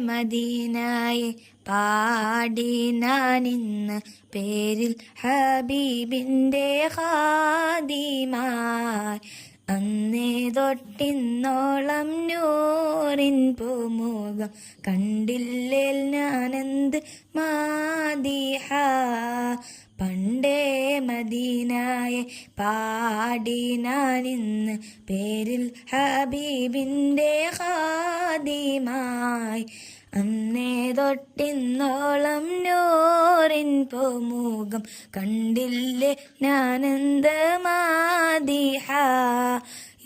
മദീനായെ പാടി ഞാനിന്ന് പേരിൽ ഹബീബിൻ്റെ ഖാദിമായി. അന്നേ തൊട്ടിന്നോളം നൂറിൻ പൂമുഖം കണ്ടില്ലേൽ ഞാനെന്ത് മാദിഹ. പണ്ടേ മദീനായെ പാടി ഞാനിന്ന് പേരിൽ ഹബീബിൻ്റെ ഖാദിമായി. അന്നേ തൊട്ടിന്നോളം നൂറിൻ പൂമുഖം കണ്ടില്ലേ ഞാനെന്ത് മാദിഹ.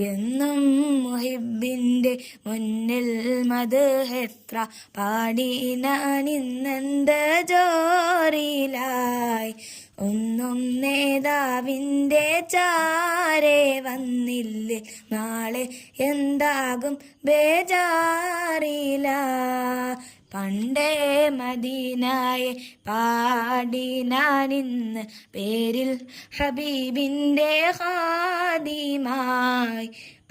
എന്നും മുഹിബിൻ്റെ മുന്നിൽ മദ്ഹെത്ര പാടി ഞാനിന്നെന്ത് ജോറിലായി. ഒന്നും നേതാവിൻ്റെ ചാരെ വന്നില്ലേ നാളെ എന്താകും ബേജാറില. പണ്ടേ മദീനായെ പാടി ഞാനിന്ന് പേരിൽ ഹബീബിൻ്റെ ഖാദിമായി.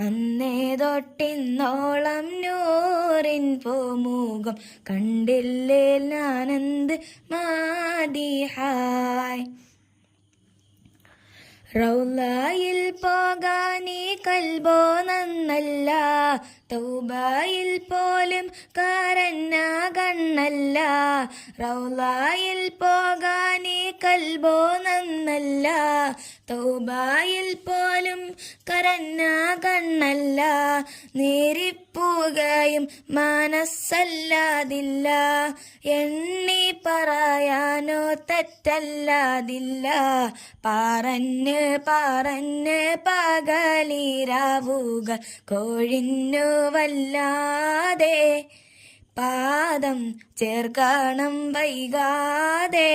അന്നേ തൊട്ടിന്നോളം നൂറിൻ പൂമുഖം കണ്ടില്ലേ ഞാനെന്ത് മാദിഹായ്. റൗളയിൽ പോകാനീ കൽബോ നന്നല്ല, തൗബയിൽ പോലും കരഞ്ഞ കണ്ണല്ല. റൗളയിൽ പോകാനീ കൽബോ നന്നല്ല, തൗബയിൽ പോലും കരഞ്ഞ കണ്ണല്ല. നേരിപ്പുകയും മനസ്സല്ലാതില്ല, എണ്ണി പറയാനോ തെറ്റല്ലാതില്ല. പറഞ്ഞ് പകലിരാവുകൾ കൊഴിഞ്ഞു വല്ലാതെ, പാദം ചേർക്കണം വൈകാതെ.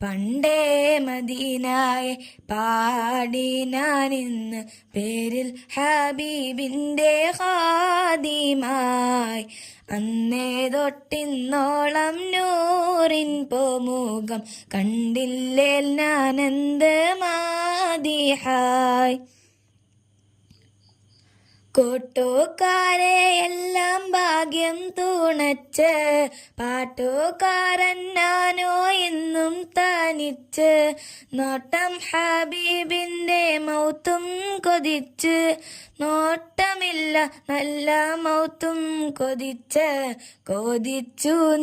പണ്ടേ മദീനായെ പാടി ഞാനിന്ന് പേരിൽ ഹബീബിൻ്റെ ഖാദിമായി. അന്നേ തൊട്ടിന്നോളം നൂറിൻ പൂമുഖം കണ്ടില്ലേൽ ഞാനെന്ത് മാദിഹായ്. കൂട്ടുകാരെ എല്ലാം ഭാഗ്യം തുണച്ച്, പാട്ടുകാരൻ ഞാനോ എന്നും തനിച്ച്. നോട്ടം ഹബീബിൻ്റെ മൗത്തും കൊതിച്ച്, നോട്ടമില്ല നല്ല മൗത്തും കൊതിച്ചു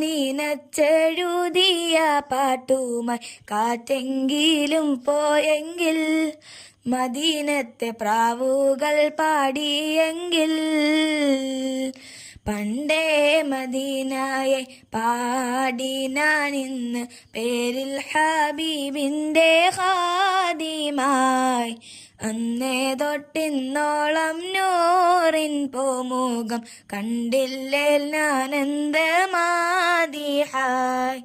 നീനച്ചെഴുതിയ പാട്ടുമായി കാറ്റെങ്കിലും പോയെങ്കിൽ, മദീനത്തെ പ്രാവുകൾ പാടിയെങ്കിൽ. പണ്ടേ മദീനായെ പാടി ഞാനിന്ന് പേരിൽ ഹബീബിൻ്റെ ഖാദിമായി. അന്നേ തൊട്ടിന്നോളം നൂറിൻ പൂമുഖം കണ്ടില്ലേൽ ഞാനെന്ത് മാദിഹായ്.